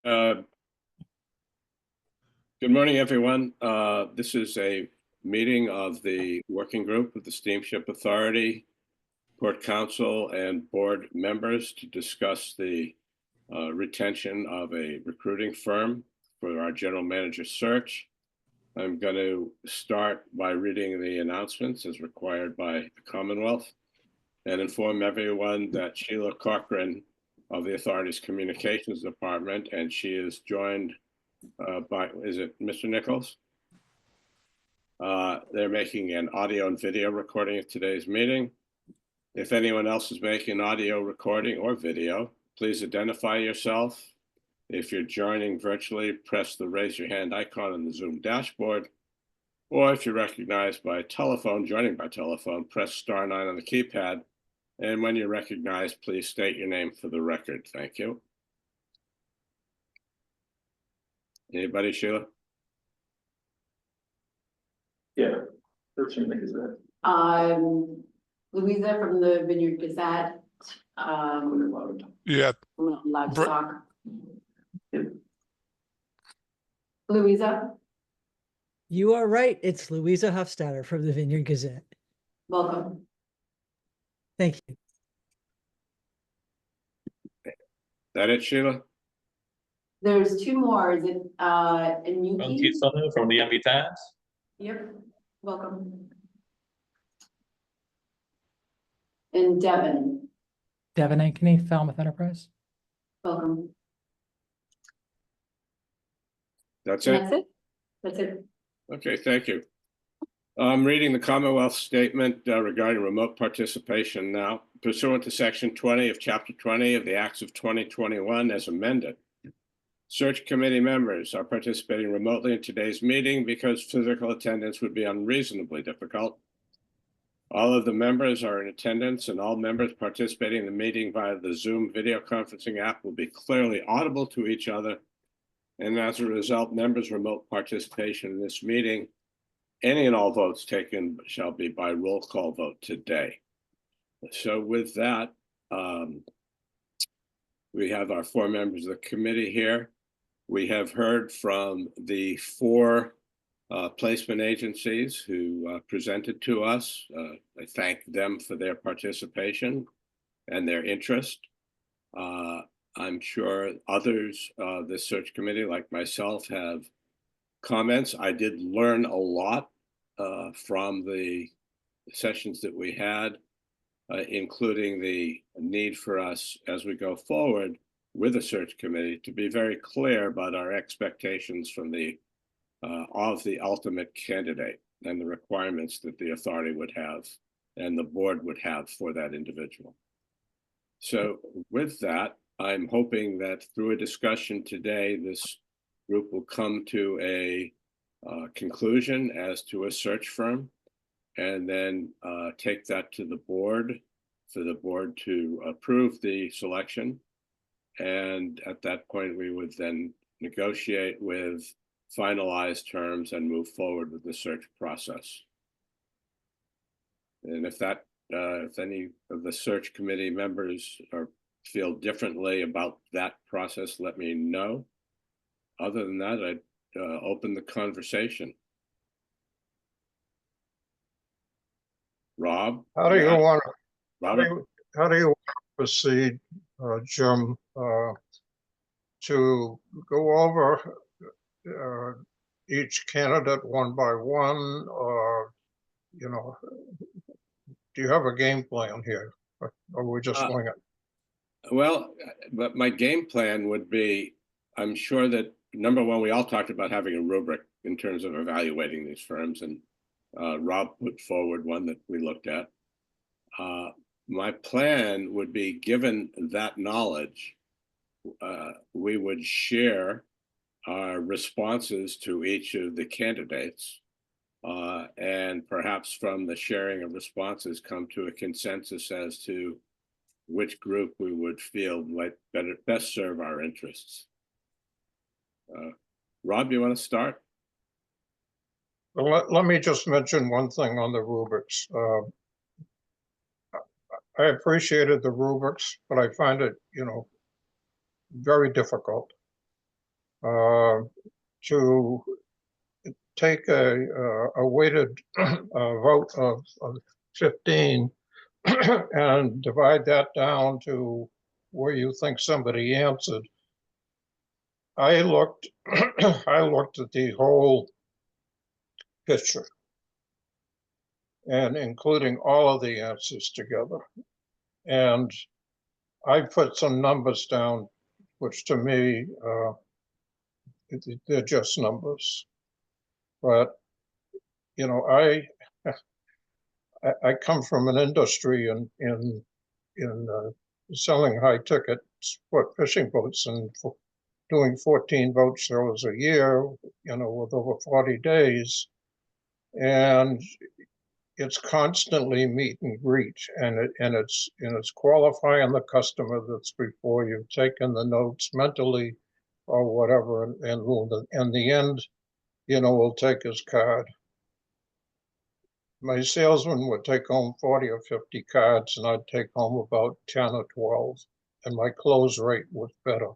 Good morning, everyone. This is a meeting of the working group of the Steamship Authority, Port Council, and board members to discuss the retention of a recruiting firm for our general manager search. I'm going to start by reading the announcements as required by the Commonwealth and inform everyone that Sheila Cochran of the Authority's Communications Department, and she is joined by, is it Mr. Nichols? They're making an audio and video recording of today's meeting. If anyone else is making an audio recording or video, please identify yourself. If you're joining virtually, press the raise your hand icon on the Zoom dashboard. Or if you're recognized by telephone, joining by telephone, press *9 on the keypad. And when you're recognized, please state your name for the record. Thank you. Anybody, Sheila? Yeah, that's your name, is that? Louisa from the Vineyard Gazette. Yeah, I'm not allowed to Br- talk. Louisa, You are right. It's Louisa Hofstadter from the Vineyard Gazette. welcome. Thank you. That it, Sheila? There's two more. Is it Anuki? From the MB Times. Yep, welcome. And Devin, Devin Ankeny, Falmouth Enterprise. welcome. That's And it? that's it? That's it. Okay, thank you. I'm reading the Commonwealth statement regarding remote participation now. Pursuant to Section 20 of Chapter 20 of the Acts of 2021 as amended, search committee members are participating remotely in today's meeting because physical attendance would be unreasonably difficult. All of the members are in attendance, and all members participating in the meeting via the Zoom video conferencing app will be clearly audible to each other. And as a result, members' remote participation in this meeting, any and all votes taken shall be by roll call vote today. So with that, we have our 4 members of the committee here. We have heard from the 4 placement agencies who presented to us. I thank them for their participation and their interest. I'm sure others, the search committee like myself, have comments. I did learn a lot from the sessions that we had, including the need for us as we go forward with the search committee to be very clear about our expectations from the of the ultimate candidate and the requirements that the authority would have and the board would have for that individual. So with that, I'm hoping that through a discussion today, this group will come to a conclusion as to a search firm, and then take that to the board for the board to approve the selection. And at that point, we would then negotiate with finalized terms and move forward with the search process. And if that, if any of the search committee members feel differently about that process, let me know. Other than that, I'd open the conversation. Rob? How do you want to, Robert? how do you want to proceed, Jim, to go over each candidate one by one, or, you know, do you have a game plan here, or we just wing it? Well, but my game plan would be, I'm sure that number one, we all talked about having a rubric in terms of evaluating these firms, and Rob put forward one that we looked at. My plan would be, given that knowledge, we would share our responses to each of the candidates, and perhaps from the sharing of responses come to a consensus as to which group we would feel might best serve our interests. Rob, you want to start? Well, let me just mention one thing on the rubrics. I appreciated the rubrics, but I find it, you know, very difficult. to take a weighted vote of 15 and divide that down to where you think somebody answered. I looked, I looked at the whole picture and including all of the answers together. And I put some numbers down, which to me, they're just numbers. But, you know, I come from an industry in selling high ticket sport fishing boats and doing 14 boat shows a year, you know, with over 40 days. And it's constantly meet and greet, and it's qualifying the customer that's before you, taking the notes mentally or whatever, and in the end, you know, we'll take his card. My salesman would take home 40 or 50 cards, and I'd take home about 10 or 12, and my close rate was better,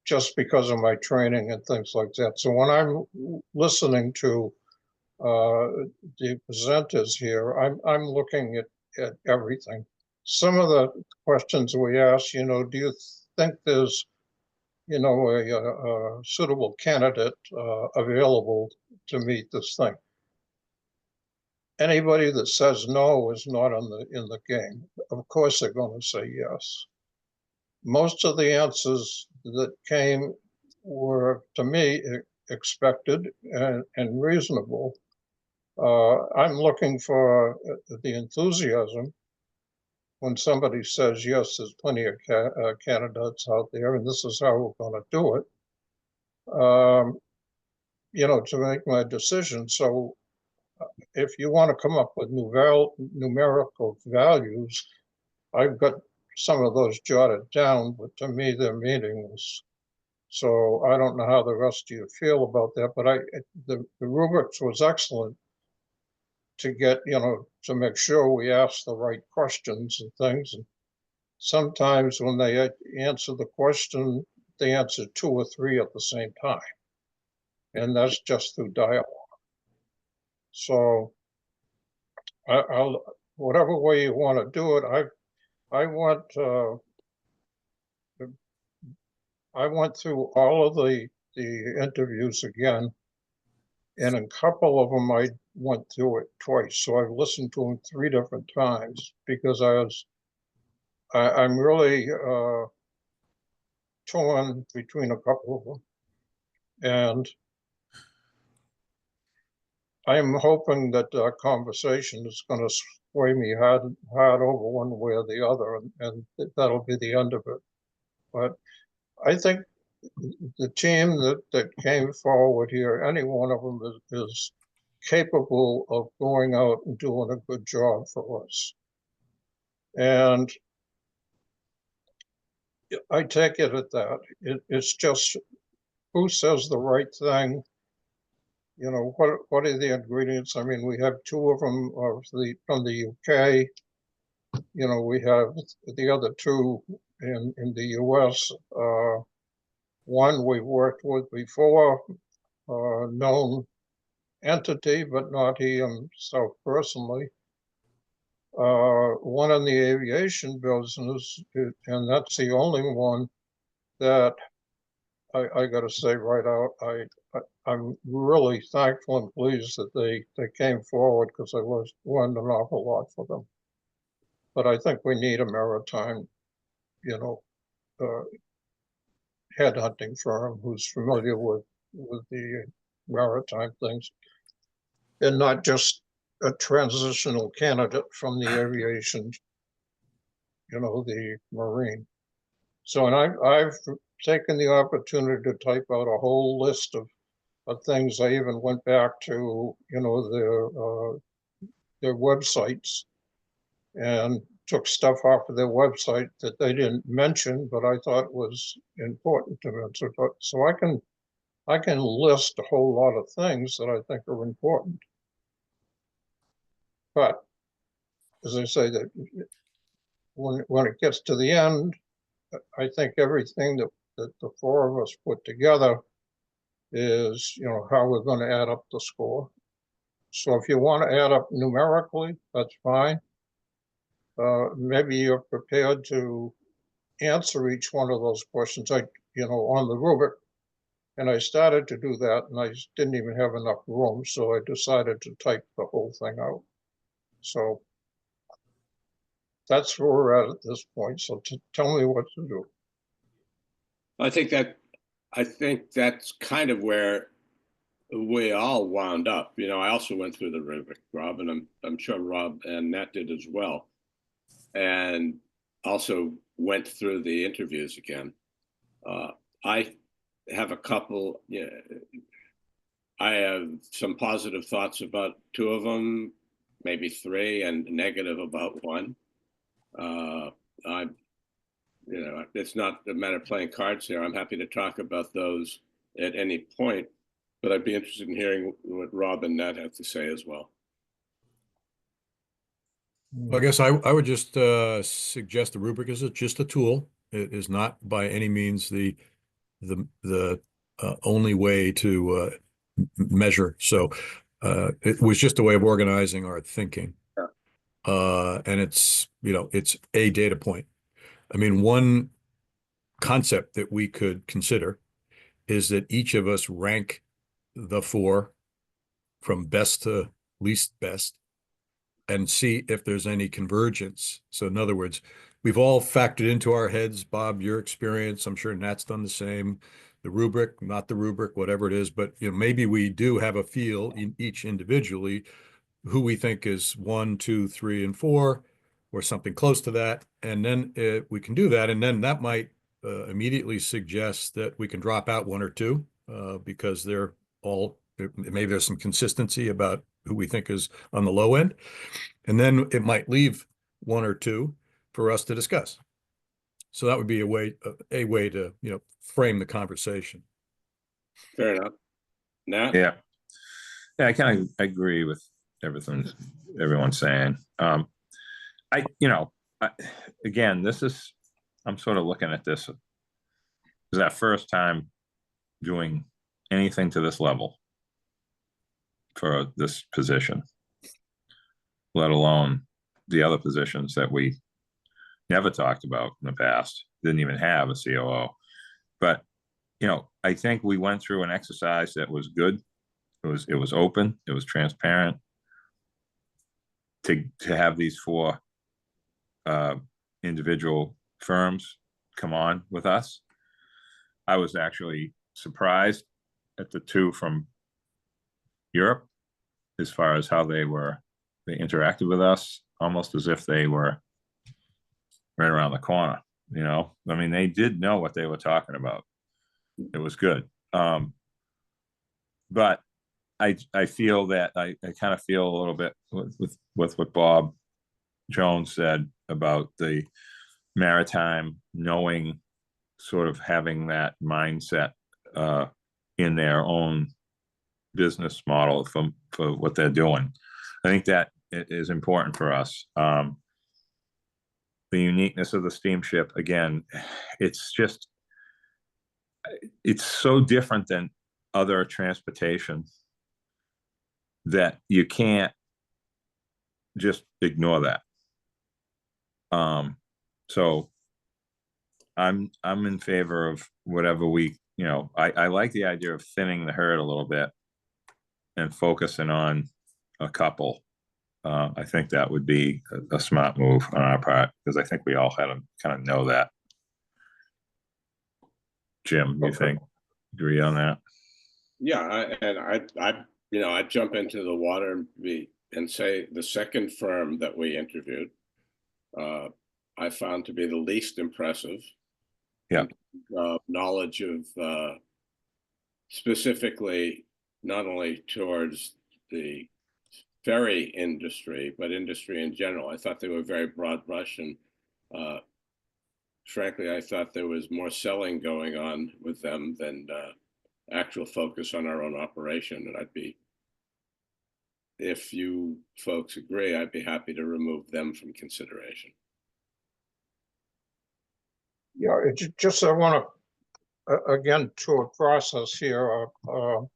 just because of my training and things like that. So when I'm listening to the presenters here, I'm looking at everything. Some of the questions we ask, you know, do you think there's, you know, a suitable candidate available to meet this thing? Anybody that says no is not in the game. Of course, they're going to say yes. Most of the answers that came were, to me, expected and reasonable. I'm looking for the enthusiasm when somebody says, yes, there's plenty of candidates out there, and this is how we're going to do it, you know, to make my decision. So if you want to come up with numerical values, I've got some of those jotted down, but to me, they're meaningless. So I don't know how the rest of you feel about that, but the rubrics was excellent to get, you know, to make sure we ask the right questions and things. And sometimes when they answer the question, they answer 2 or 3 at the same time. And that's just through dialogue. So I'll whatever way you want to do it, I went through all of the interviews again, and a couple of them I went through it twice. So I've listened to them 3 different times because I'm really torn between a couple of them. And I'm hoping that our conversation is going to sway me hard over one way or the other, and that'll be the end of it. But I think the team that came forward here, any one of them is capable of going out and doing a good job for us. And I take it at that. It's just who says the right thing. You know, what are the ingredients? I mean, we have 2 of them from the UK. You know, we have the other 2 in the US. One we've worked with before, known entity, but not he himself personally. One in the aviation business, and that's the only one that I got to say right out, I'm really thankful and pleased that they came forward, because I learned an awful lot for them. But I think we need a maritime, you know, headhunting firm who's familiar with the maritime things, and not just a transitional candidate from the aviation, you know, the marine. So, and I've taken the opportunity to type out a whole list of things. I even went back to, you know, their websites and took stuff off of their website that they didn't mention, but I thought was important to mention. So I can list a whole lot of things that I think are important. But as I say, that when it gets to the end, I think everything that the four of us put together is, how we're going to add up the score. So if you want to add up numerically, that's fine. Maybe you're prepared to answer each one of those questions, on the rubric. And I started to do that, and I didn't even have enough room, so I decided to type the whole thing out. So that's where we're at this point. So tell me what to do. I think that's kind of where we all wound up. I also went through the rubric, Rob, and I'm sure Rob and Nat did as well, and also went through the interviews again. I have a couple. I have some positive thoughts about two of them, maybe three, and negative about one. It's not a matter of playing cards here. I'm happy to talk about those at any point, but I'd be interested in hearing what Rob and Nat have to say as well. I guess I would just suggest the rubric is just a tool. It is not by any means the only way to measure. So it was just a way of organizing our thinking. Yeah. And it's a data point. I mean, one concept that we could consider is that each of us rank the four from best to least best and see if there's any convergence. So in other words, we've all factored into our heads, Bob, your experience, I'm sure Nat's done the same, the rubric, not the rubric, whatever it is, but maybe we do have a feel in each individually who we think is 1, 2, 3, and 4, or something close to that. And then we can do that. And then that might immediately suggest that we can drop out 1 or 2 because they're all, maybe there's some consistency about who we think is on the low end. And then it might leave 1 or 2 for us to discuss. So that would be a way to, frame the conversation. Fair enough. Nat? Yeah. I kind of agree with everything everyone's saying. Again, I'm sort of looking at this as that first time doing anything to this level for this position, let alone the other positions that we never talked about in the past, didn't even have a COO. But, I think we went through an exercise that was good. It was open, it was transparent. To have these 4 individual firms come on with us. I was actually surprised at the 2 from Europe as far as how they interacted with us, almost as if they were right around the corner. I mean, they did know what they were talking about. It was good. But I feel that I kind of feel a little bit with what Bob Jones said about the maritime knowing, sort of having that mindset in their own business model for what they're doing. I think that is important for us. The uniqueness of the steamship, again, it's so different than other transportation that you can't just ignore that. So I'm in favor of whatever I like the idea of thinning the herd a little bit and focusing on a couple. I think that would be a smart move on our part, because I think we all had to kind of know that. Jim, you think agree on that? Yeah, I'd jump into the water and say the second firm that we interviewed, I found to be the least impressive. Yeah. Knowledge of specifically not only towards the ferry industry, but industry in general. I thought they were very broad brush, and frankly, I thought there was more selling going on with them than actual focus on our own operation. And if you folks agree, I'd be happy to remove them from consideration. Yeah, it's just I want to again, to a process here, for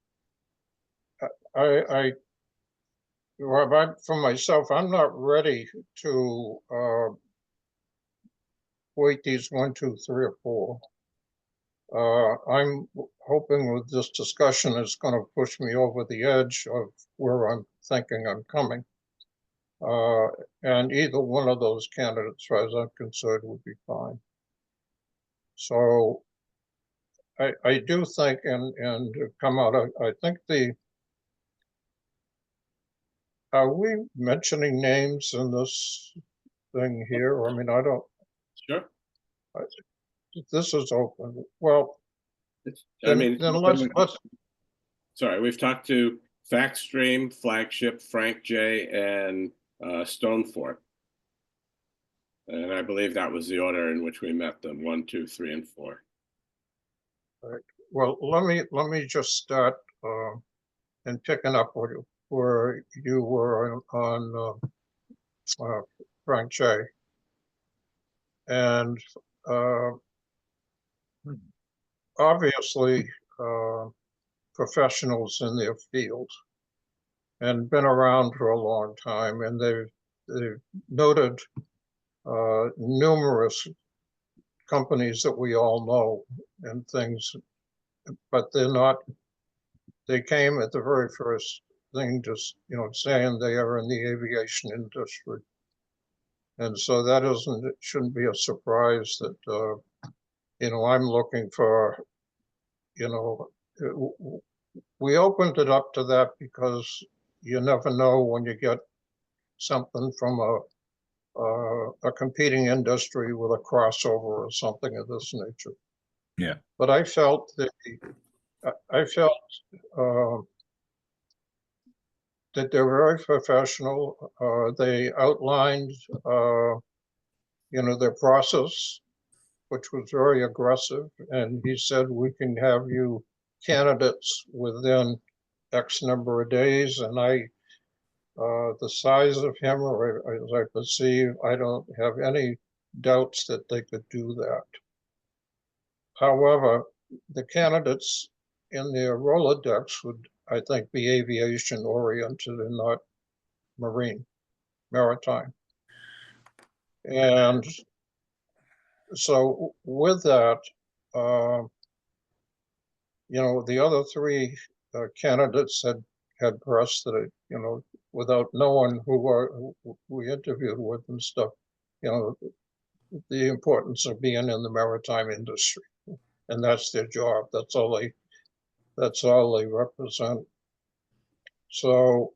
myself, I'm not ready to, wait these 1, 2, 3, or 4. I'm hoping with this discussion, it's gonna push me over the edge of where I'm thinking I'm coming. And either one of those candidates, as far as I'm concerned, would be fine. So I do think, and come out, I think are we mentioning names in this thing here? I mean, I don't, Sure. this is open. Well, I then, mean, then let's, sorry, we've talked to Factstream, Flagship, Frank J, and Stonefort. And I believe that was the order in which we met them, 1, 2, 3, and 4. well, let me just start and picking up where you were on Frank J. And obviously professionals in their field and been around for a long time, and they've noted numerous companies that we all know and things, but they came at the very first thing, just, saying they are in the aviation industry. And so that it shouldn't be a surprise that, I'm looking for, we opened it up to that because you never know when you get something from a competing industry with a crossover or something of this nature. Yeah. But I felt that they're very professional. They outlined, their process, which was very aggressive. And he said, we can have you candidates within X number of days. And the size of him, or as I perceive, I don't have any doubts that they could do that. However, the candidates in their Rolodex would, I think, be aviation oriented and not maritime. And so with that, the other 3 candidates had pressed that, without knowing who we interviewed with and stuff, the importance of being in the maritime industry, and that's their job. That's all they represent. So,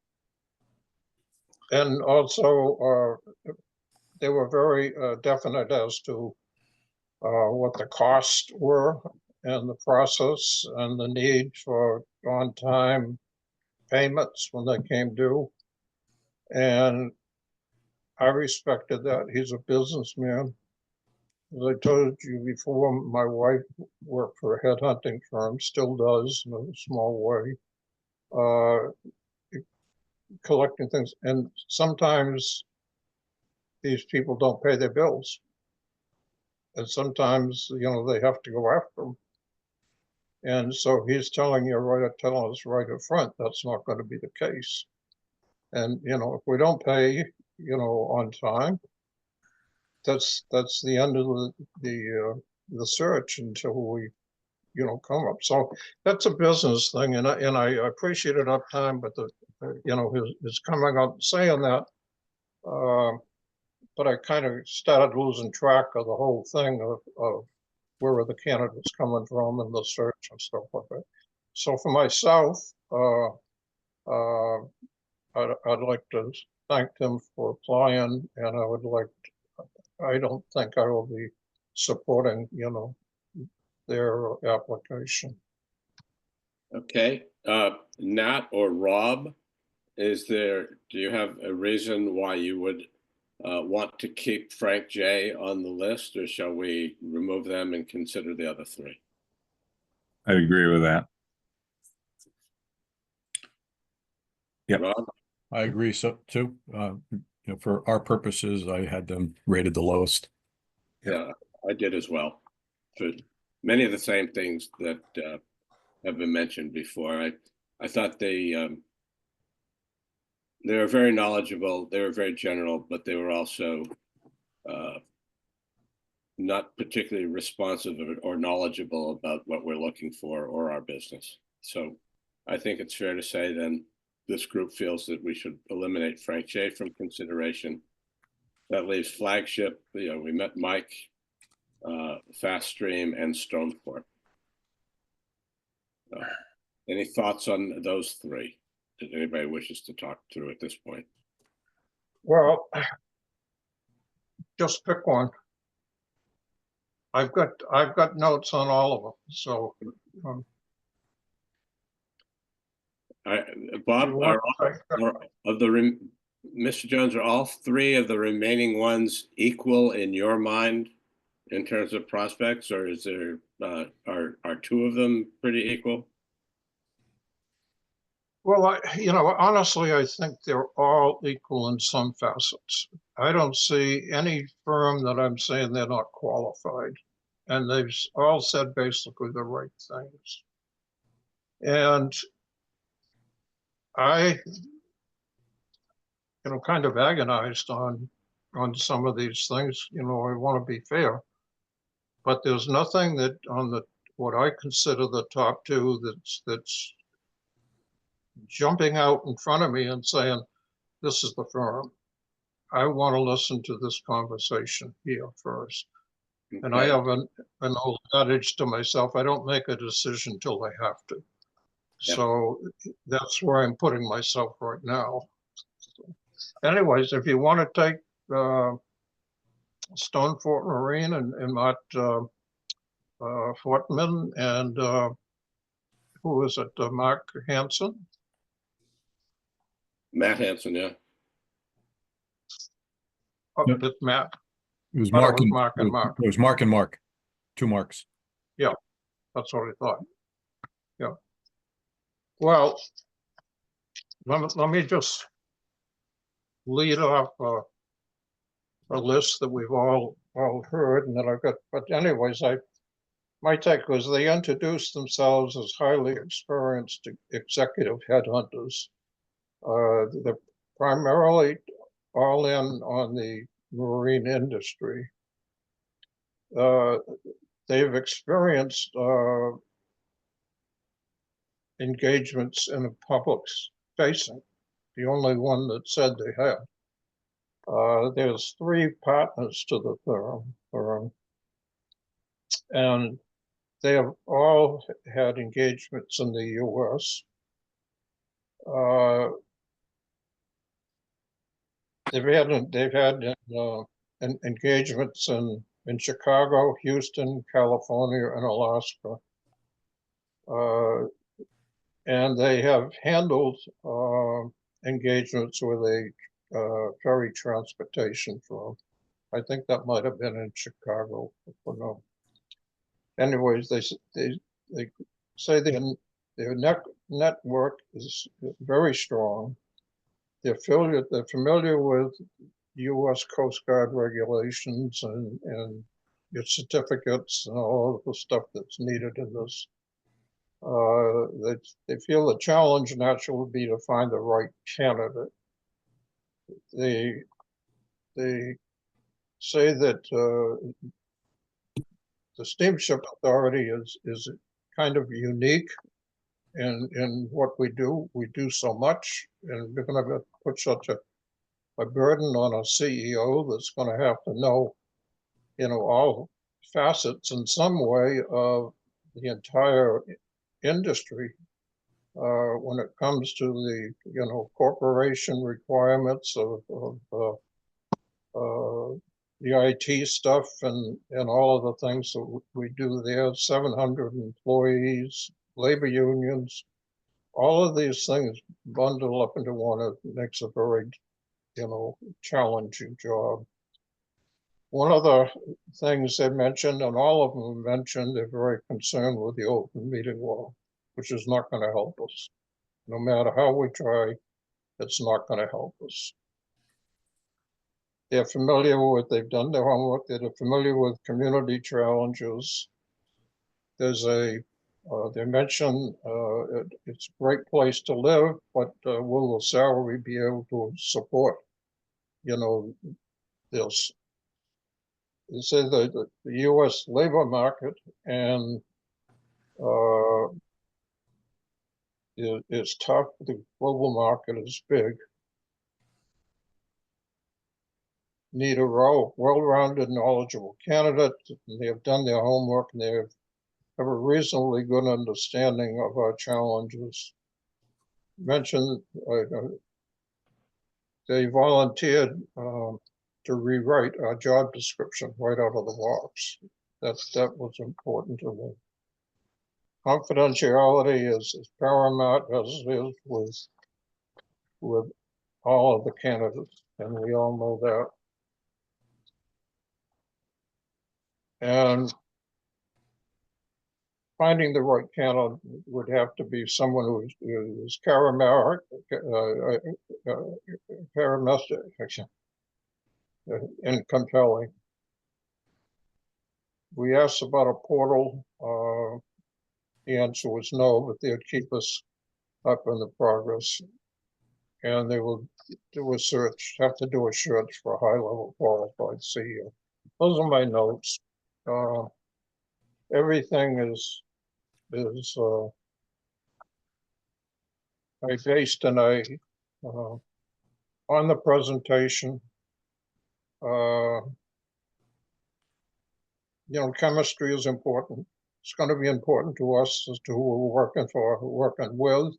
and also they were very definite as to what the costs were and the process and the need for on-time payments when they came due. And I respected that. He's a businessman. As I told you before, my wife worked for a headhunting firm, still does in a small way, collecting things. And sometimes these people don't pay their bills. And sometimes, they have to go after them. And so he's telling us right up front, that's not going to be the case. And, if we don't pay, on time, that's the end of the search until we, come up. So that's a business thing. And I appreciate it up time, but his coming up saying that, but I kind of started losing track of the whole thing of where are the candidates coming from and the search and stuff like that. So for myself, I'd like to thank them for applying, and I don't think I will be supporting, their application. Okay, Nat or Rob, do you have a reason why you would want to keep Frank J on the list, or shall we remove them and consider the other 3? I agree with that. Yep. Rob? I agree so too. For our purposes, I had them rated the lowest. Yeah, I did as well. For many of the same things that have been mentioned before. I thought they were very knowledgeable. They were very general, but they were also not particularly responsive or knowledgeable about what we're looking for or our business. So I think it's fair to say then this group feels that we should eliminate Frank J from consideration. That leaves Flagship. We met Mike, Fast Stream, and Stoneport. Any thoughts on those three that anybody wishes to talk through at this point? Well, just pick one. I've got notes on all of them, so. Bob, you want- Mr. Jones, are all three of the remaining ones equal in your mind in terms of prospects, or is there are two of them pretty equal? Well, honestly, I think they're all equal in some facets. I don't see any firm that I'm saying they're not qualified. And they've all said basically the right things. And I, kind of agonized on some of these things. I want to be fair, but there's nothing that on what I consider the top two that's jumping out in front of me and saying, this is the firm. I want to listen to this conversation here first. Okay. And I have an old adage to myself, I don't make a decision till I have to. Yep. So that's where I'm putting myself right now. So anyways, if you want to take Stoneport Marine and Matt Fortman and who is it, Mark Hansen? Matt Hansen, yeah. Oh, yep. It's Matt. It was Mark and Mark. It was Mark and Mark. 2 Marks. Yeah, that's what I thought. Yeah. Well, let me just lead off a list that we've all heard, and that I've got. But anyways, my take was they introduced themselves as highly experienced executive headhunters. They're primarily all in on the marine industry. They've experienced engagements in a public facing, the only one that said they had. There's 3 partners to the firm, and they have all had engagements in the U.S. They've had engagements in Chicago, Houston, California, and Alaska. And they have handled engagements with a ferry transportation firm. I think that might have been in Chicago. I don't know. Anyways, they say their network is very strong. They're familiar with U.S. Coast Guard regulations and your certificates and all of the stuff that's needed in this. They feel the challenge naturally would be to find the right candidate. They say that the Steamship Authority is kind of unique in what we do. We do so much, and we're going to put such a burden on a CEO that's going to have to know, all facets in some way of the entire industry when it comes to the, corporation requirements of the IT stuff and all of the things that we do there, 700 employees, labor unions, all of these things bundle up into one. It makes a very, challenging job. One of the things they mentioned, and all of them mentioned, they're very concerned with the open meeting law, which is not going to help us. No matter how we try, it's not going to help us. They're familiar with, they've done their homework, they're familiar with community challenges. there's they mention, it's a great place to live, but, will the salary be able to support, this? They say the US labor market and, is tough. The global market is big. Need a well-rounded, knowledgeable candidate. And they have done their homework and they have a reasonably good understanding of our challenges. Mentioned they volunteered to rewrite our job description right out of the box. That was important to me. Confidentiality is paramount, as it is with all of the candidates, and we all know that. And finding the right candidate would have to be someone who is charismatic, and compelling. We asked about a portal. The answer was no, but they'd keep us up in the progress. And they will do a search, have to do a search for a high-level qualified CEO. Those are my notes. Everything is I based and on the presentation. Chemistry is important. It's going to be important to us as to who we're working with.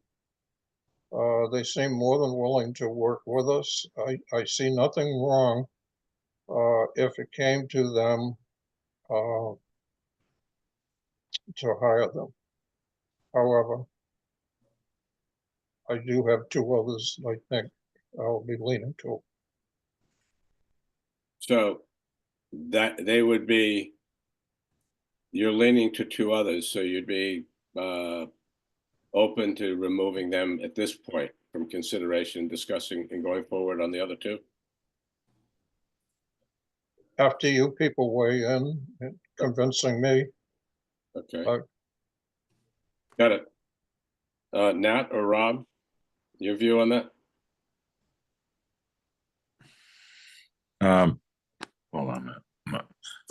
They seem more than willing to work with us. I see nothing wrong if it came to them to hire them. However, I do have two others I think I'll be leaning to. So that they would be, you're leaning to two others, so you'd be open to removing them at this point from consideration, discussing and going forward on the other two? After you people weigh in and convincing me. Okay. Got it. Nat or Rob, your view on that? Hold on a minute.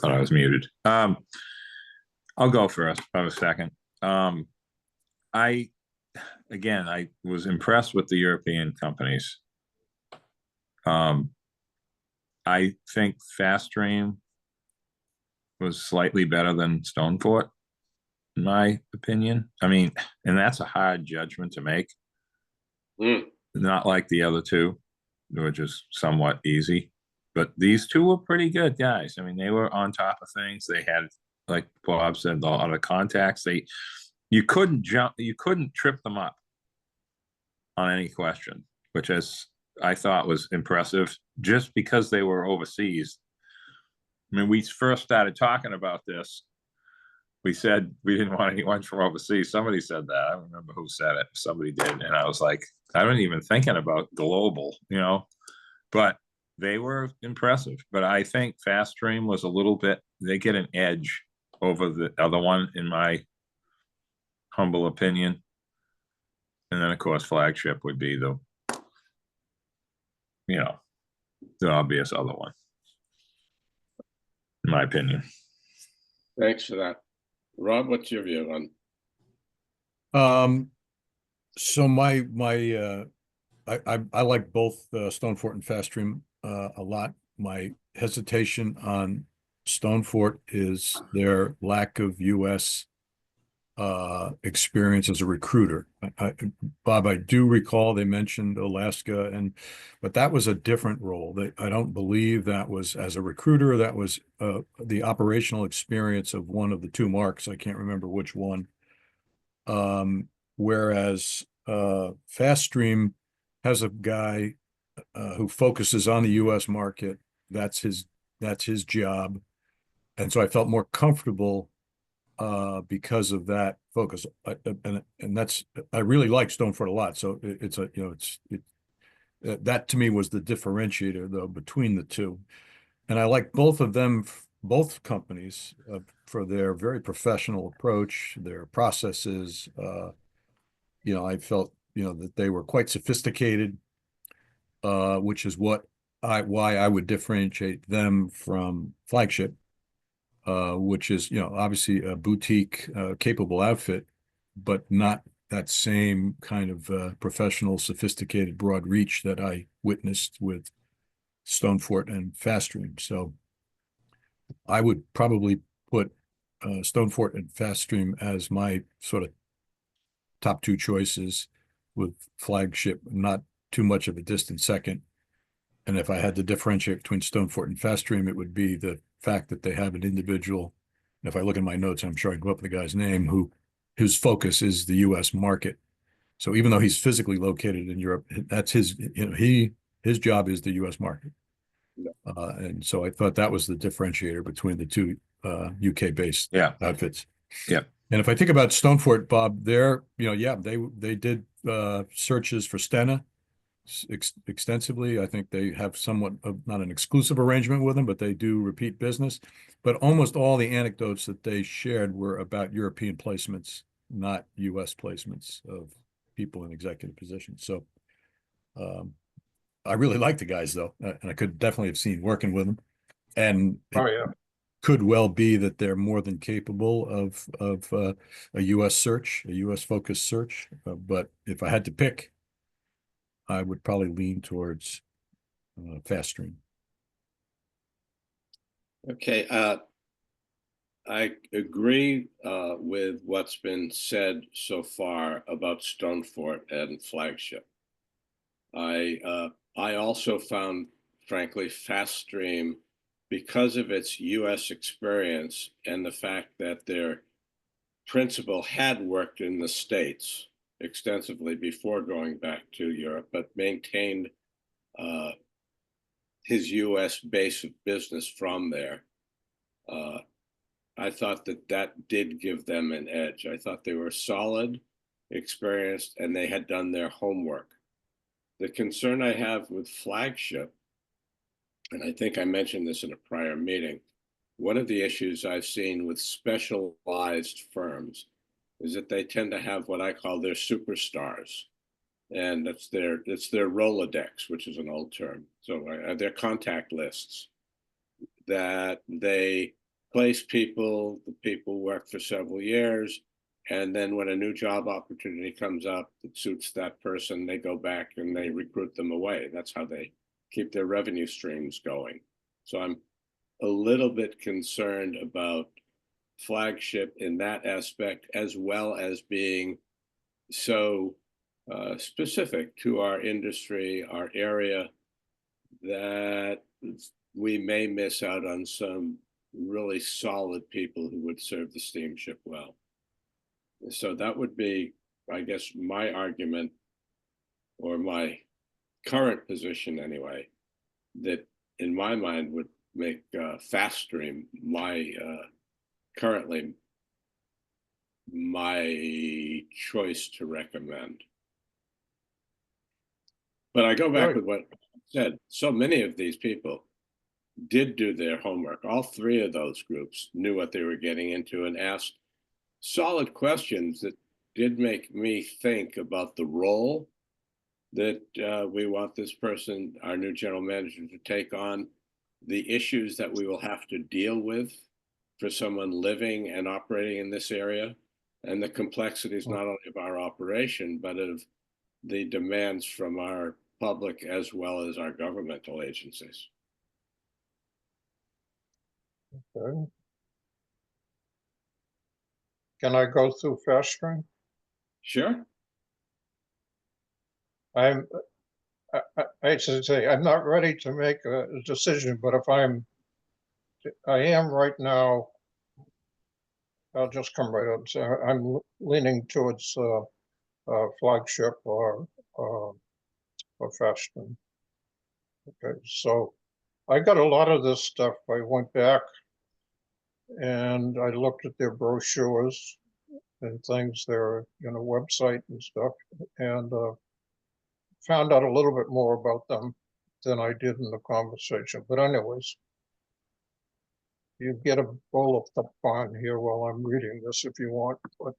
Thought I was muted. I'll go first. I was second. I was impressed with the European companies. I think Fast Stream was slightly better than Stonefort, in my opinion. I mean, and that's a hard judgment to make. Not like the other two, which is somewhat easy. But these two were pretty good guys. I mean, they were on top of things. They had, like Bob said, a lot of contacts. You couldn't trip them up on any question, which I thought was impressive just because they were overseas. I mean, we first started talking about this. We said we didn't want anyone from overseas. Somebody said that. I don't remember who said it. Somebody did. And I was like, I wasn't even thinking about global, but they were impressive. But I think Fast Stream was a little bit, they get an edge over the other one, in my humble opinion. And then, of course, Flagship would be the obvious other one, in my opinion. Thanks for that. Rob, what's your view on? So I like both Stonefort and Fast Stream a lot. My hesitation on Stonefort is their lack of U.S. Experience as a recruiter. Bob, I do recall they mentioned Alaska, but that was a different role. I don't believe that was as a recruiter. That was the operational experience of one of the two marks. I can't remember which one. Whereas Fast Stream has a guy who focuses on the U.S. market. That's his job, and so I felt more comfortable because of that focus. And that's, I really like Stonefort a lot. So that to me was the differentiator though between the two. And I like both of them both companies for their very professional approach, their processes. I felt, that they were quite sophisticated, which is why I would differentiate them from Flagship, which is, obviously a boutique, capable outfit, but not that same kind of professional, sophisticated, broad reach that I witnessed with Stonefort and Faststream. So I would probably put Stonefort and Faststream as my sort of top two choices, with Flagship not too much of a distant second. And if I had to differentiate between Stonefort and Faststream, it would be the fact that they have an individual. And if I look in my notes, I'm sure I can go up with the guy's name, whose focus is the U.S. market. So even though he's physically located in Europe, that's his job is the U.S. market. And so I thought that was the differentiator between the two UK-based outfits. Yeah. And if I think about Stonefort, Bob, they did searches for Stena extensively. I think they have somewhat of not an exclusive arrangement with them, but they do repeat business. But almost all the anecdotes that they shared were about European placements, not US placements of people in executive positions. So I really like the guys, though, and I could definitely have seen working with them. And could well be that they're more than capable of a U.S. search, a U.S. focused search. But if I had to pick, I would probably lean towards Faststream. Okay, I agree with what's been said so far about Stonefort and Flagship. I also found, frankly, Faststream, because of its U.S. experience and the fact that their principal had worked in the States extensively before going back to Europe, but maintained his U.S. base of business from there. I thought that did give them an edge. I thought they were solid, experienced, and they had done their homework. The concern I have with Flagship, and I think I mentioned this in a prior meeting, one of the issues I've seen with specialized firms is that they tend to have what I call their superstars. And it's their Rolodex, which is an old term. So their contact lists that they place people, the people work for several years, and then when a new job opportunity comes up that suits that person, they go back and they recruit them away. That's how they keep their revenue streams going. So I'm a little bit concerned about Flagship in that aspect, as well as being so specific to our industry, our area, that we may miss out on some really solid people who would serve the steamship well. So that would be, I guess, my argument, or my current position anyway, that in my mind would make Faststream currently my choice to recommend. But I go back with what I said. So many of these people did do their homework. All three of those groups knew what they were getting into and asked solid questions that did make me think about the role that we want this person, our new general manager, to take on, the issues that we will have to deal with for someone living and operating in this area, and the complexities not only of our operation, but of the demands from our public as well as our governmental agencies. Okay. Can I go through Faststream? Sure. I should say, I'm not ready to make a decision, but if I am right now, I'll just come right up. So I'm leaning towards Flagship or Faststream. Okay, so I got a lot of this stuff. I went back and I looked at their brochures and things, their website and stuff, and found out a little bit more about them than I did in the conversation. But anyways, You get a bowl of popcorn here while I'm reading this if you want, but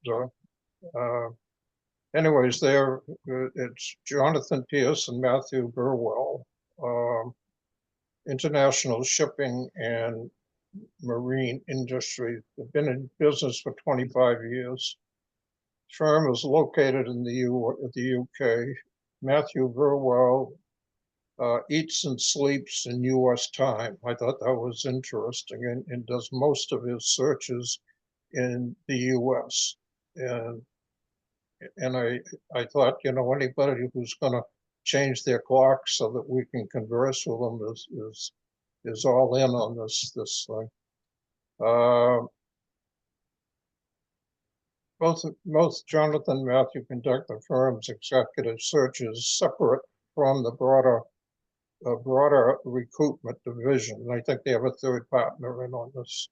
anyways, it's Jonathan Pierce and Matthew Burwell, international shipping and marine industry. They've been in business for 25 years. Firm is located in the UK. Matthew Burwell eats and sleeps in US time. I thought that was interesting, and does most of his searches in the US. And I thought, you know, anybody who's gonna change their clock so that we can converse with them is all in on this thing. Both Jonathan and Matthew conduct the firm's executive searches separate from the broader recruitment division. And I think they have a third partner in on this.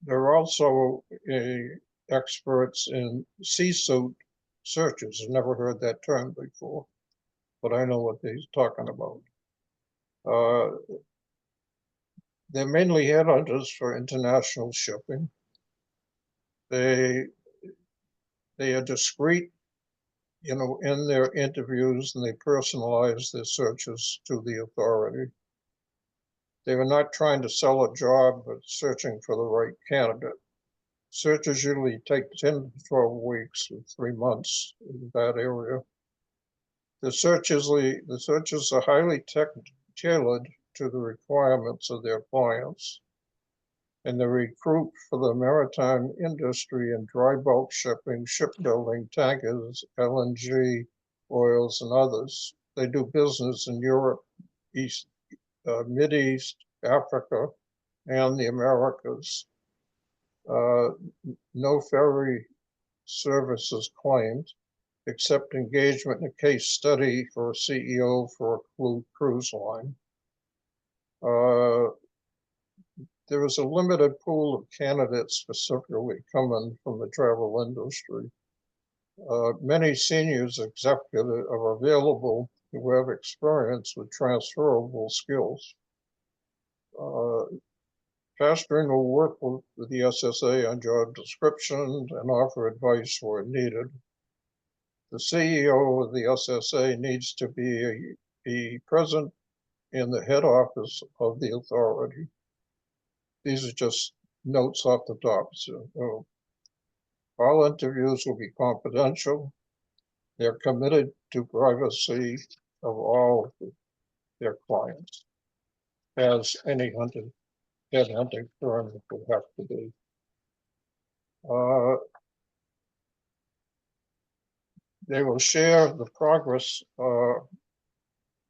They're also experts in C-suite searches. I've never heard that term before, but I know what he's talking about. They're mainly headhunters for international shipping. They are discreet, you know, in their interviews, and they personalize their searches to the authority. They were not trying to sell a job, but searching for the right candidate. Searches usually take 10 to 12 weeks or 3 months in that area. The searches are highly tailored to the requirements of their clients, and they recruit for the maritime industry and dry bulk shipping, shipbuilding, tankers, LNG, oils, and others. They do business in Europe, Mideast, Africa, and the Americas. No ferry services claimed, except engagement in a case study for a CEO for a cruise line. There is a limited pool of candidates specifically coming from the travel industry. Many seniors executives are available who have experience with transferable skills. Pastoring will work with the SSA on job descriptions and offer advice where needed. The CEO of the SSA needs to be present in the head office of the authority. These are just notes off the top. So, all interviews will be confidential. They're committed to privacy of all their clients, as any headhunting firm would have to do. They will share the progress of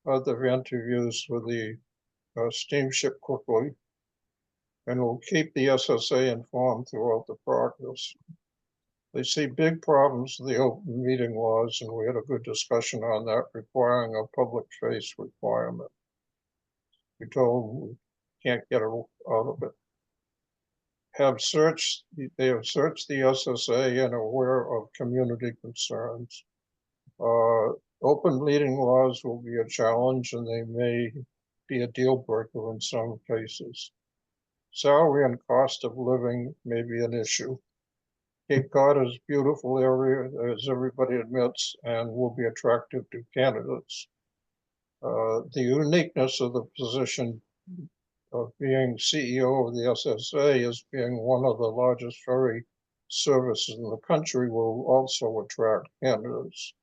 the interviews with the Steamship quickly, and will keep the SSA informed throughout the progress. They see big problems with the open meeting laws, and we had a good discussion on that, requiring a public face requirement. We told them we can't get out of it. They have searched the SSA and are aware of community concerns. Open meeting laws will be a challenge, and they may be a deal breaker in some cases. Salary and cost of living may be an issue. Cape Cod is a beautiful area, as everybody admits, and will be attractive to candidates. The uniqueness of the position of being CEO of the SSA as being one of the largest ferry services in the country will also attract candidates.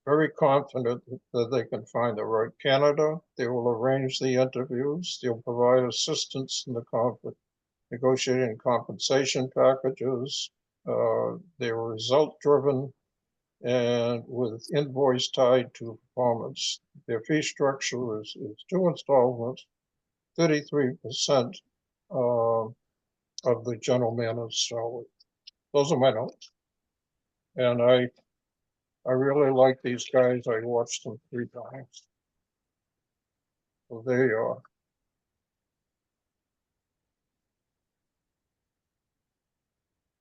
Very confident that they can find the right candidate. They will arrange the interviews. They'll provide assistance in the negotiating compensation packages. They were result-driven and with invoice tied to performance. Their fee structure is 2 installments, 33% of the general manager's salary. Those are my notes. And I really like these guys. I watched them 3 times. So there you are.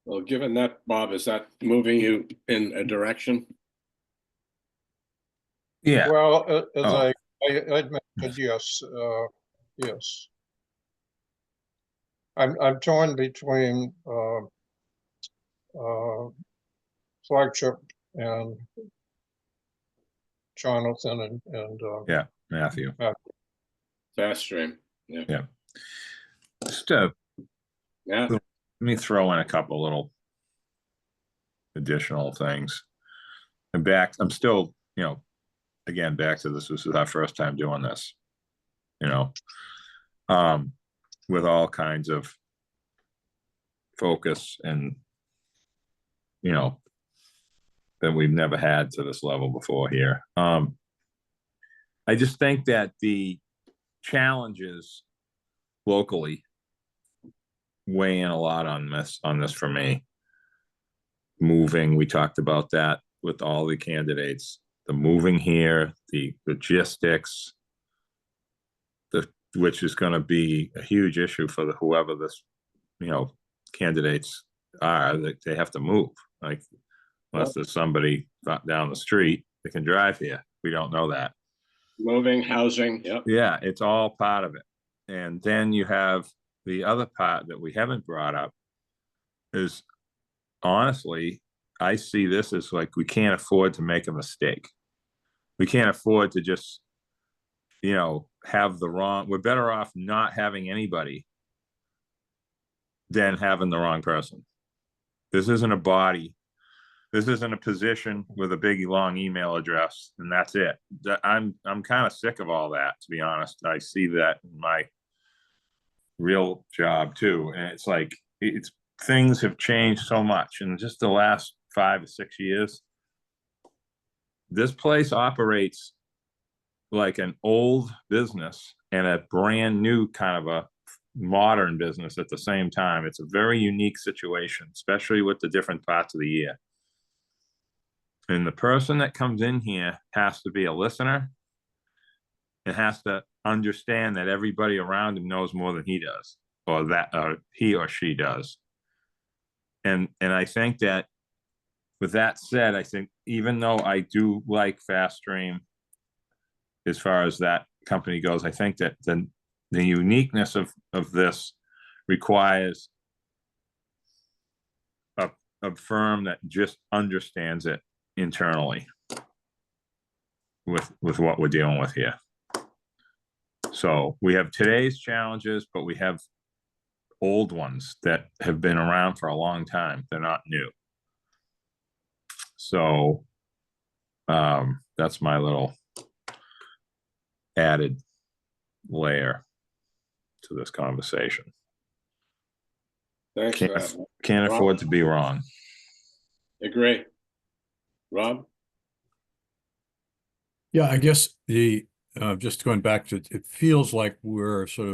Well, given that, Bob, is that moving you in a direction? Yeah. Well, as Oh. I'd mentioned, yes, Yes. I'm torn between Flagship and Jonathan and Yeah, Matthew. Fast stream. Yeah. Yeah. Just Yeah. let me throw in a couple little additional things. And I'm still, again, back to this. This is our first time doing this, with all kinds of focus and, that we've never had to this level before here. I just think that the challenges locally weigh in a lot on this for me. Moving, we talked about that with all the candidates. The moving here, the logistics, which is going to be a huge issue for whoever this, candidates are. That they have to move. Like, unless there's somebody down the street that can drive here, we don't know that. Moving, housing. Yep. Yeah, it's all part of it. And then you have the other part that we haven't brought up is, honestly, I see this as like, we can't afford to make a mistake. We can't afford to just, have the wrong, we're better off not having anybody than having the wrong person. This isn't a body. This isn't a position with a big long email address, and that's it. I'm kind of sick of all that, to be honest. I see that in my real job too, and it's like things have changed so much in just the last 5 or 6 years. This place operates like an old business and a brand new kind of a modern business at the same time. It's a very unique situation, especially with the different parts of the year. And the person that comes in here has to be a listener and has to understand that everybody around him knows more than he does, or that he or she does. And I think that, with that said, I think even though I do like Fast Stream as far as that company goes, I think that the uniqueness of this requires a firm that just understands it internally with what we're dealing with here. So we have today's challenges, but we have old ones that have been around for a long time. They're not new. So that's my little added layer to this conversation. Thanks for that. Can't Rob? afford to be wrong. Agree. Rob? Yeah, I guess just going back to, it feels like we're sort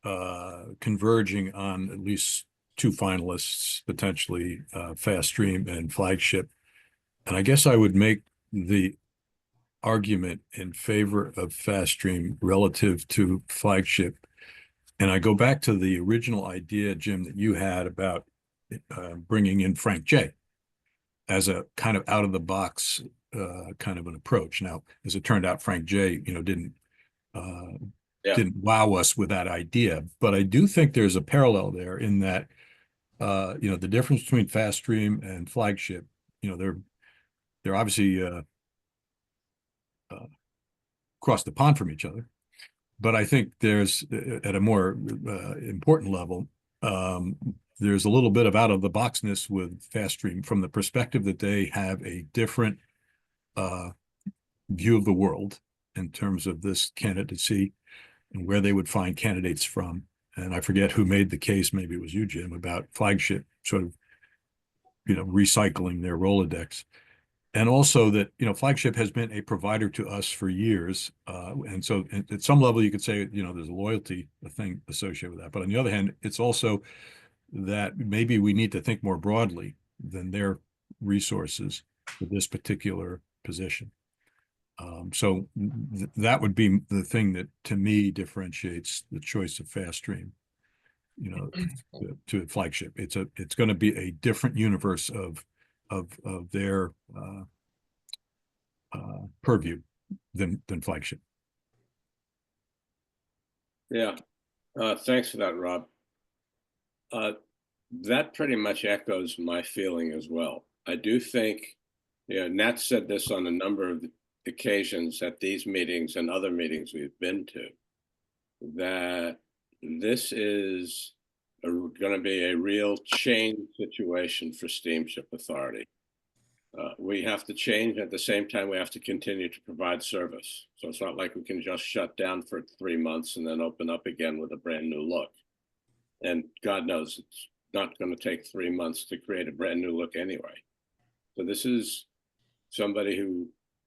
of converging on at least two finalists, potentially Fast Stream and Flagship. And I guess I would make the argument in favor of Fast Stream relative to Flagship. And I go back to the original idea, Jim, that you had about bringing in Frank J as a kind of out of the box kind of an approach. Now, as it turned out, Frank J, didn't wow us with that idea. But I do think there's a parallel there in that, the difference between Fast Stream and Flagship, they're obviously across the pond from each other. But I think there's, at a more important level, there's a little bit of out of the boxness with Fast Stream from the perspective that they have a different view of the world in terms of this candidacy and where they would find candidates from. And I forget who made the case, maybe it was you, Jim, about Flagship sort of, recycling their Rolodex. And also that, Flagship has been a provider to us for years. And so at some level, you could say, there's a loyalty, a thing associated with that. But on the other hand, it's also that maybe we need to think more broadly than their resources for this particular position. So that would be the thing that, to me, differentiates the choice of Fast Stream, to Flagship. It's going to be a different universe of their purview than Flagship. Yeah, thanks for that, Rob. That pretty much echoes my feeling as well. I do think, Nat said this on a number of occasions at these meetings and other meetings we've been to, that this is going to be a real change situation for Steamship Authority. We have to change at the same time we have to continue to provide service. So it's not like we can just shut down for 3 months and then open up again with a brand new look. And God knows it's not going to take 3 months to create a brand new look anyway. So this is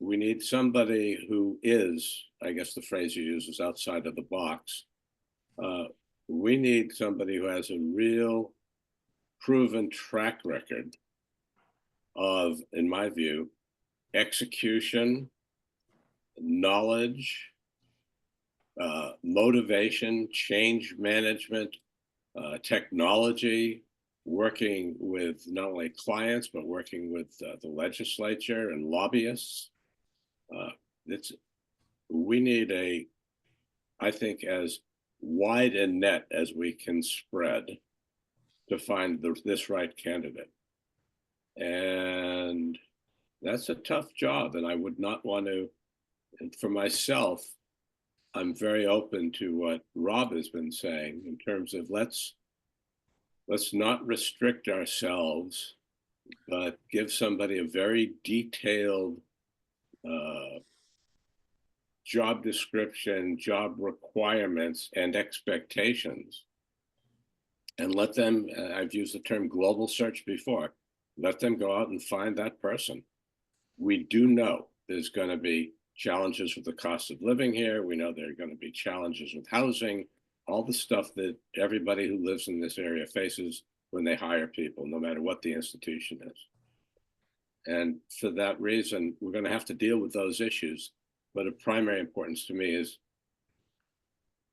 we need somebody who is, I guess the phrase you use is outside of the box. We need somebody who has a real proven track record of, in my view, execution, knowledge, motivation, change management, technology, working with not only clients, but working with the legislature and lobbyists. We need I think, as wide a net as we can spread to find this right candidate. And that's a tough job. And I would not want to, and for myself, I'm very open to what Rob has been saying in terms of let's not restrict ourselves, but give somebody a very detailed job description, job requirements, and expectations. And let them, I've used the term global search before, let them go out and find that person. We do know there's going to be challenges with the cost of living here. We know there are going to be challenges with housing, all the stuff that everybody who lives in this area faces when they hire people, no matter what the institution is. And for that reason, we're going to have to deal with those issues. But of primary importance to me is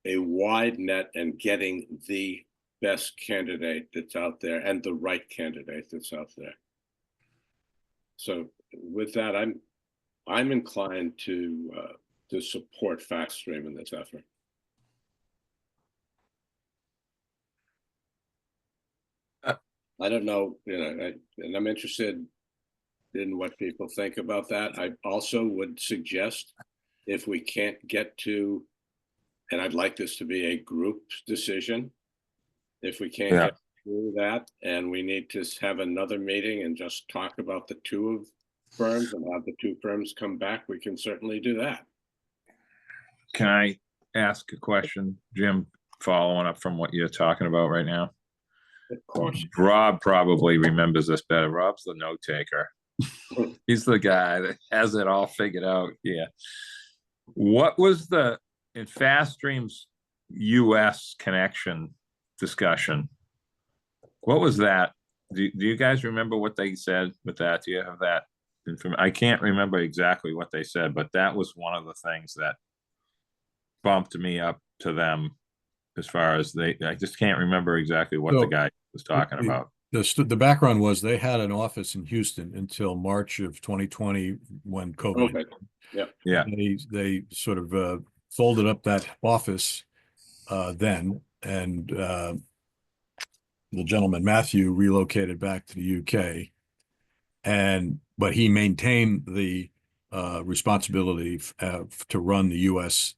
a wide net and getting the best candidate that's out there and the right candidate that's out there. So with that, I'm inclined to support FastStream in this effort. I don't know, and I'm interested in what people think about that. I also would suggest if we can't get to, and I'd like this to be a group decision, if we can't get through that and we need to have another meeting and just talk about the two firms and have the two firms come back, we can certainly do that. Can I ask a question, Jim, following up from what you're talking about right now? Of course. Rob probably remembers this better. Rob's the note taker. He's the guy that has it all figured out. Yeah. What was in FastStream's US connection discussion? What was that? Do you guys remember what they said with that? Do you have that information? I can't remember exactly what they said, but that was one of the things that bumped me up to them as far as I just can't remember exactly what the guy was talking about. The background was they had an office in Houston until March of 2020 when COVID. Okay. Yeah. They sort of folded up that office then, and the gentleman Matthew relocated back to the UK, but he maintained the responsibility to run the US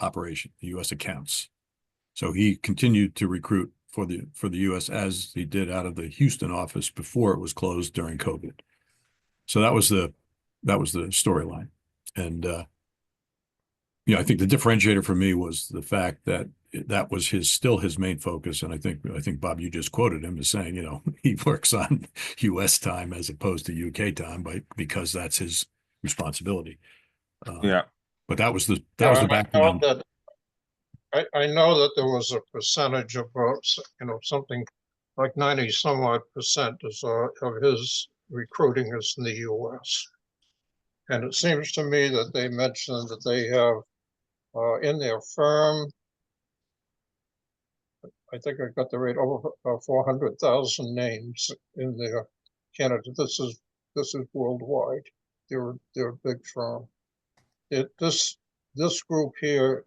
operation, the US accounts. So he continued to recruit for the US as he did out of the Houston office before it was closed during COVID. So that was the storyline. And I think the differentiator for me was the fact that that was still his main focus. And I think Bob, you just quoted him as saying, he works on US time as opposed to UK time, because that's his responsibility. Yeah. But that was the background. I know that there was a percentage of, something like 90 some odd percent of his recruiting is in the US. And it seems to me that they mentioned that they have in their firm, I think I got the rate, over 400,000 names in their candidate. This is worldwide. They're a big firm. This group here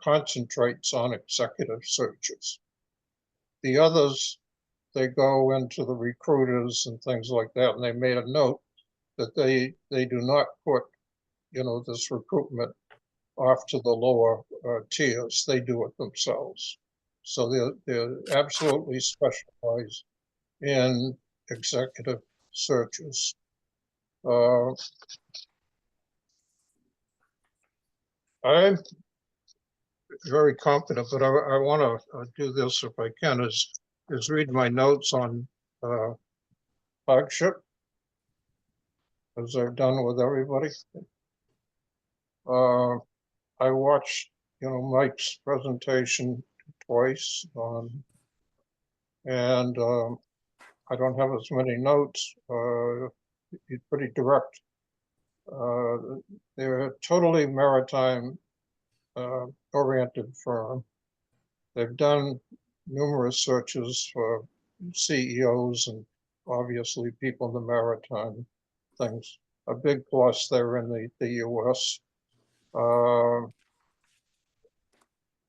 concentrates on executive searches. The others, they go into the recruiters and things like that, and they made a note that they do not put, this recruitment off to the lower tiers. They do it themselves. So they're absolutely specialized in executive searches. I'm very confident, but I want to do this if I can, is read my notes on flagship, as I've done with everybody. I watched, Mike's presentation twice, and I don't have as many notes. He's pretty direct. They're a totally maritime oriented firm. They've done numerous searches for CEOs and obviously people in the maritime things. A big plus there in the US.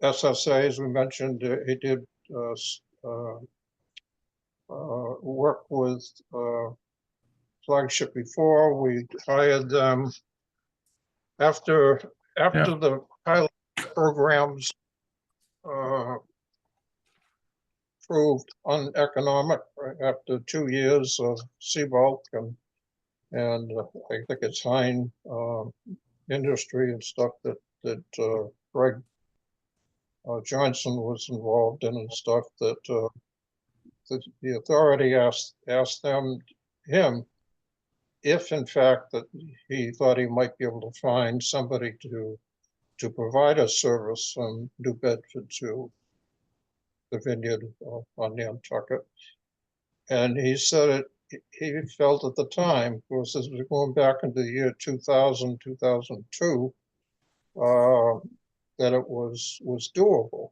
SSA, as we mentioned, he did work with Flagship before. We hired them after the pilot programs proved uneconomic, right, after 2 years of Seabulk and I think it's Hine Industry and stuff that Greg Johnson was involved in and stuff, that the authority asked him if in fact that he thought he might be able to find somebody to provide a service from New Bedford to the vineyard on Nantucket. And he said he felt at the time, of course, this was going back into the year 2000, 2002, that it was doable.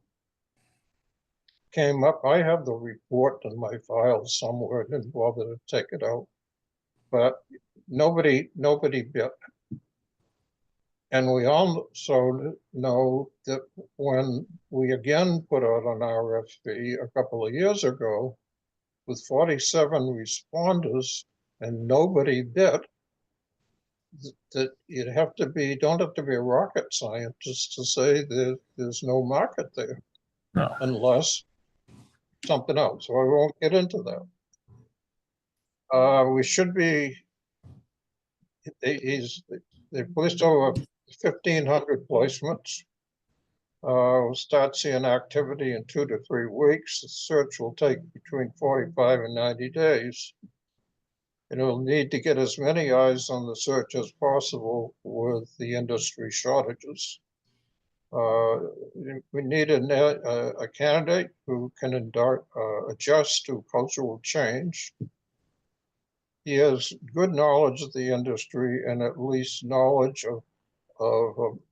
Came up, I have the report in my files somewhere, I didn't bother to take it out, but nobody bit. And we also know that when we again put out an RFP a couple of years ago with 47 responders and nobody bit, that don't have to be a rocket scientist to say that there's no market there. No. Unless something else. So I won't get into that. We should be, they placed over 1,500 placements. We'll start seeing activity in 2 to 3 weeks. The search will take between 45 and 90 days. And it'll need to get as many eyes on the search as possible with the industry shortages. We need a candidate who can adjust to cultural change. He has good knowledge of the industry and at least knowledge of